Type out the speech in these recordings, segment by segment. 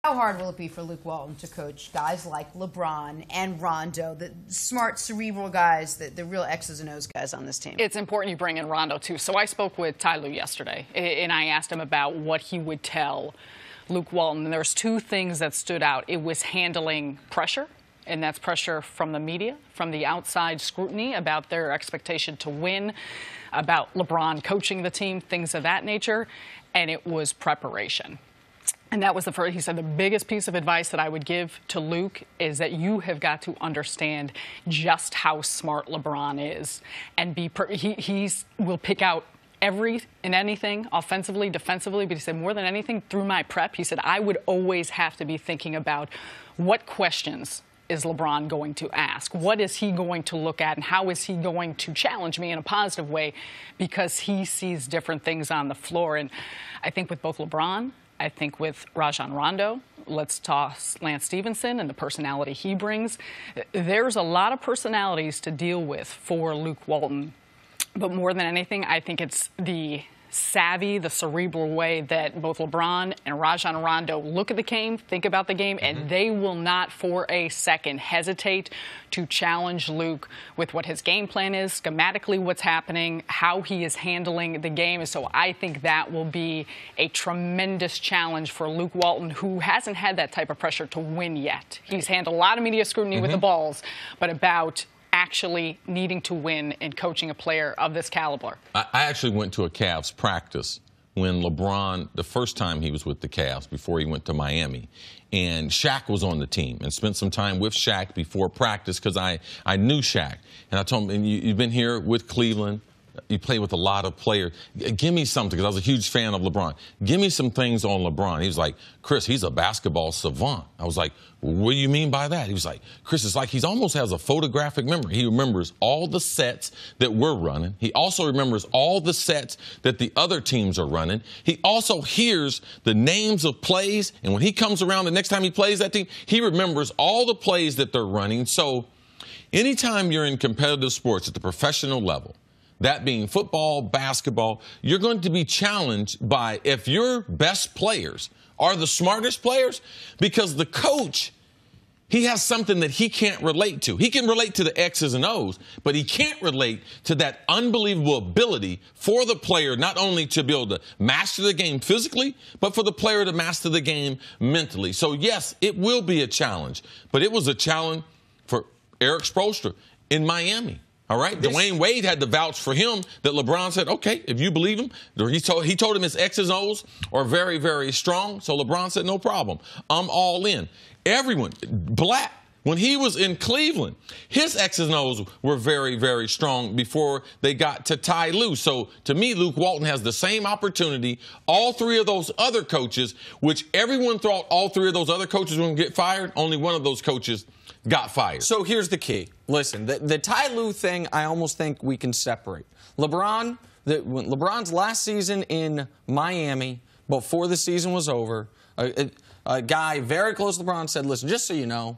How hard will it be for Luke Walton to coach guys like LeBron and Rondo, the smart, cerebral guys, the real X's and O's guys on this team? It's important you bring in Rondo, too. So I spoke with Ty Lue yesterday, and I asked him about what he would tell Luke Walton. And there's two things that stood out. It was handling pressure, and that's pressure from the media, from the outside scrutiny about their expectation to win, about LeBron coaching the team, things of that nature. And it was preparation. And that was the first. He said the biggest piece of advice that I would give to Luke is that you have got to understand just how smart LeBron is, and he will pick out every and anything, offensively, defensively. But he said more than anything, through my prep, he said I would always have to be thinking about what questions is LeBron going to ask? What is he going to look at, and how is he going to challenge me in a positive way? Because he sees different things on the floor. And I think with both LeBron, I think with Rajon Rondo, let's toss Lance Stevenson and the personality he brings. There's a lot of personalities to deal with for Luke Walton. But more than anything, I think it's the savvy, the cerebral way that both LeBron and Rajon Rondo look at the game, think about the game, and they will not for a second hesitate to challenge Luke with what his game plan is, schematically what's happening, how he is handling the game. So I think that will be a tremendous challenge for Luke Walton, who hasn't had that type of pressure to win yet. He's handled a lot of media scrutiny with the balls, but about actually needing to win and coaching a player of this caliber. I actually went to a Cavs practice when LeBron, the first time he was with the Cavs before he went to Miami, and Shaq was on the team, and spent some time with Shaq before practice because I knew Shaq. And I told him, and you've been here with Cleveland. You play with a lot of players. Give me something, because I was a huge fan of LeBron. Give me some things on LeBron. He was like, Chris, he's a basketball savant. I was like, what do you mean by that? He was like, Chris, it's like he almost has a photographic memory. He remembers all the sets that we're running. He also remembers all the sets that the other teams are running. He also hears the names of plays, and when he comes around the next time he plays that team, he remembers all the plays that they're running. So anytime you're in competitive sports at the professional level, that being football, basketball, you're going to be challenged by if your best players are the smartest players, because the coach, he has something that he can't relate to. He can relate to the X's and O's, but he can't relate to that unbelievable ability for the player not only to be able to master the game physically, but for the player to master the game mentally. So, yes, it will be a challenge, but it was a challenge for Erik Spoelstra in Miami. All right, Dwayne Wade had to vouch for him that LeBron said, okay, if you believe him. He told him his X's and O's are very, very strong. So LeBron said, no problem. I'm all in. Everyone, Black, when he was in Cleveland, his X's and O's were very, very strong before they got to Ty Lue. So to me, Luke Walton has the same opportunity. All three of those other coaches, which everyone thought all three of those other coaches were going to get fired, only one of those coaches got fired. So here's the key. Listen, the Ty Lue thing, I almost think we can separate. LeBron's last season in Miami, before the season was over, a guy very close to LeBron said, listen, just so you know,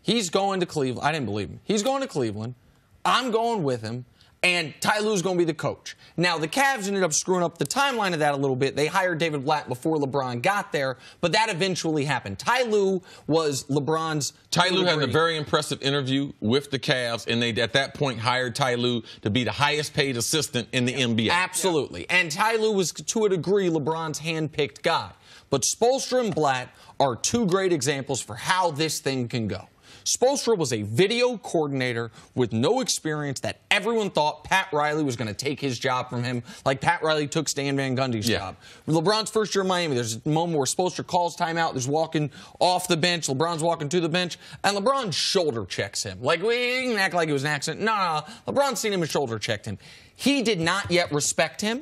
he's going to Cleveland. I didn't believe him. He's going to Cleveland. I'm going with him. And Ty Lue's going to be the coach. Now, the Cavs ended up screwing up the timeline of that a little bit. They hired David Blatt before LeBron got there, but that eventually happened. Ty Lue was LeBron's... Ty Lue had a very impressive interview with the Cavs, and they, at that point, hired Ty Lue to be the highest-paid assistant in the NBA. Absolutely. Yeah. And Ty Lue was, to a degree, LeBron's hand-picked guy. But Spoelstra and Blatt are two great examples for how this thing can go. Spoelstra was a video coordinator with no experience that everyone thought Pat Riley was going to take his job from him, like Pat Riley took Stan Van Gundy's job. LeBron's first year in Miami, there's a moment where Spoelstra calls timeout, there's walking off the bench, LeBron's walking to the bench, and LeBron shoulder checks him. Like, we didn't act like it was an accident. No, LeBron's seen him and shoulder checked him. He did not yet respect him.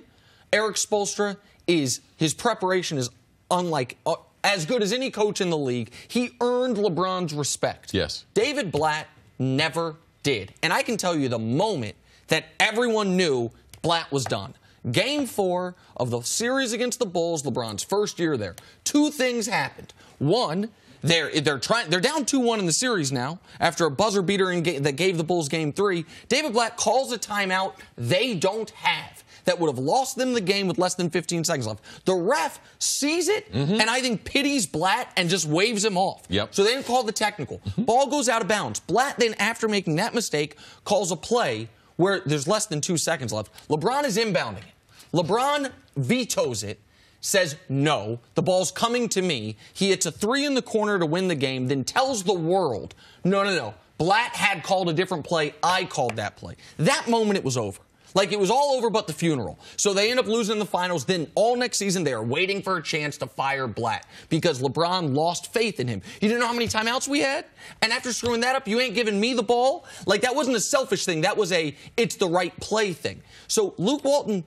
Erik Spoelstra, his preparation is unlike... as good as any coach in the league. He earned LeBron's respect. Yes. David Blatt never did. And I can tell you the moment that everyone knew Blatt was done. Game 4 of the series against the Bulls, LeBron's first year there. Two things happened. One, they're down 2-1 in the series now after a buzzer beater that gave the Bulls Game 3. David Blatt calls a timeout they don't have. that would have lost them the game with less than 15 seconds left. The ref sees it, and I think pities Blatt and just waves him off. Yep. So they didn't call the technical. Ball goes out of bounds. Blatt then, after making that mistake, calls a play where there's less than 2 seconds left. LeBron is inbounding it. LeBron vetoes it, says, no, the ball's coming to me. He hits a three in the corner to win the game, then tells the world, no. Blatt had called a different play. I called that play. That moment, it was over. Like, it was all over but the funeral. So they end up losing the finals. Then all next season, they are waiting for a chance to fire Blatt because LeBron lost faith in him. You didn't know how many timeouts we had? And after screwing that up, you ain't giving me the ball? Like, that wasn't a selfish thing. That was a it's the right play thing. So Luke Walton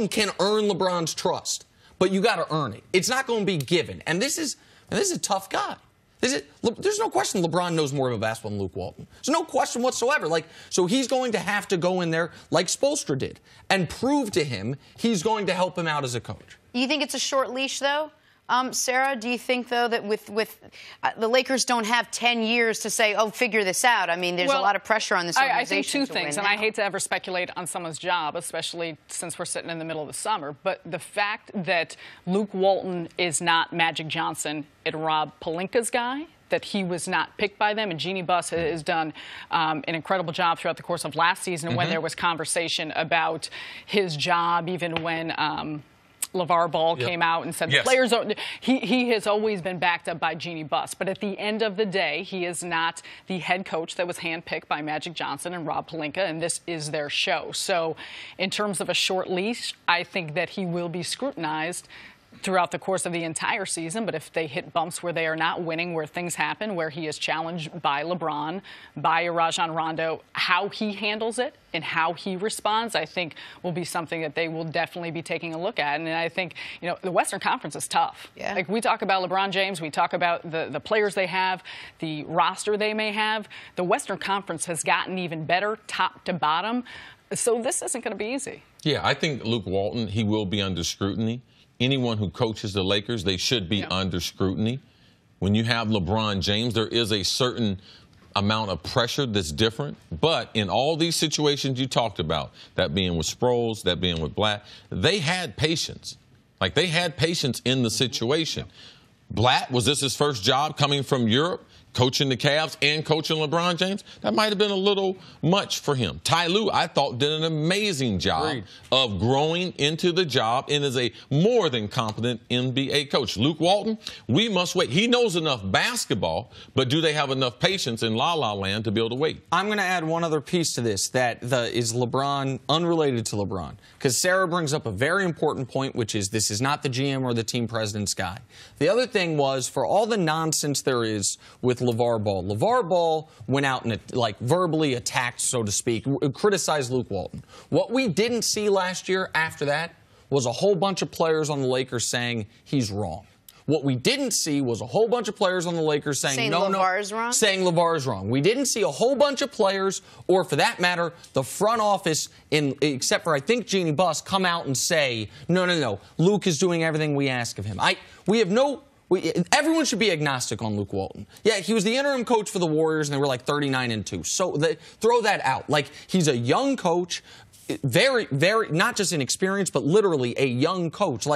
can earn LeBron's trust, but you got to earn it. It's not going to be given. And this is a tough guy. There's no question LeBron knows more about basketball than Luke Walton. There's no question whatsoever. So he's going to have to go in there like Spoelstra did and prove to him he's going to help him out as a coach. You think it's a short leash, though? Sarah, do you think, though, that with the Lakers don't have 10 years to say, oh, figure this out? I mean, there's a lot of pressure on this organization. I think two things, and I hate to ever speculate on someone's job, especially since we're sitting in the middle of the summer, but the fact that Luke Walton is not Magic Johnson and Rob Pelinka's guy, that he was not picked by them, and Jeannie Buss has done an incredible job throughout the course of last season when there was conversation about his job, even when LeVar Ball came out and said the players don't. He has always been backed up by Jeannie Buss, but at the end of the day, he is not the head coach that was handpicked by Magic Johnson and Rob Pelinka, and this is their show. So in terms of a short leash, I think that he will be scrutinized throughout the course of the entire season, but if they hit bumps where they are not winning, where things happen, where he is challenged by LeBron, by Rajon Rondo, how he handles it and how he responds, I think will be something that they will definitely be taking a look at. And I think, the Western Conference is tough. Yeah. Like, we talk about LeBron James, we talk about the players they have, the roster they may have. The Western Conference has gotten even better top to bottom. So this isn't going to be easy. Yeah, I think Luke Walton, he will be under scrutiny. Anyone who coaches the Lakers, they should be under scrutiny. When you have LeBron James, there is a certain amount of pressure that's different. But in all these situations you talked about, that being with Sproles, that being with Blatt, they had patience. Like, they had patience in the situation. Blatt, was this his first job coming from Europe? Coaching the Cavs and coaching LeBron James, that might have been a little much for him. Ty Lue, I thought, did an amazing job of growing into the job and is a more than competent NBA coach. Luke Walton, we must wait. He knows enough basketball, but do they have enough patience in La La Land to be able to wait? I'm going to add one other piece to this that is LeBron, unrelated to LeBron, because Sarah brings up a very important point, which is this is not the GM or the team president's guy. The other thing was, for all the nonsense there is with LeVar Ball went out and verbally attacked, so to speak, criticized Luke Walton. What we didn't see last year after that was a whole bunch of players on the Lakers saying he's wrong. What we didn't see was a whole bunch of players on the Lakers saying LeVar is wrong? Saying LeVar is wrong. We didn't see a whole bunch of players, or for that matter, the front office, except for I think Jeannie Buss, come out and say, no, Luke is doing everything we ask of him. Everyone should be agnostic on Luke Walton. Yeah, he was the interim coach for the Warriors, and they were like 39-2. So throw that out. Like, he's a young coach, very, very, not just inexperienced, but literally a young coach.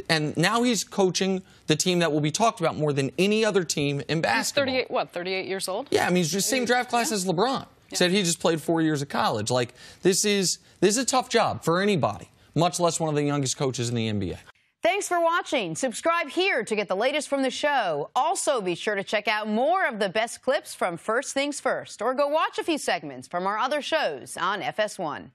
And now he's coaching the team that will be talked about more than any other team in basketball. He's 38 years old? Yeah, I mean, he's just same draft class as LeBron. Yeah. Said he just played 4 years of college. Like, this is a tough job for anybody, much less one of the youngest coaches in the NBA. Thanks for watching. Subscribe here to get the latest from the show. Also, be sure to check out more of the best clips from First Things First, or go watch a few segments from our other shows on FS1.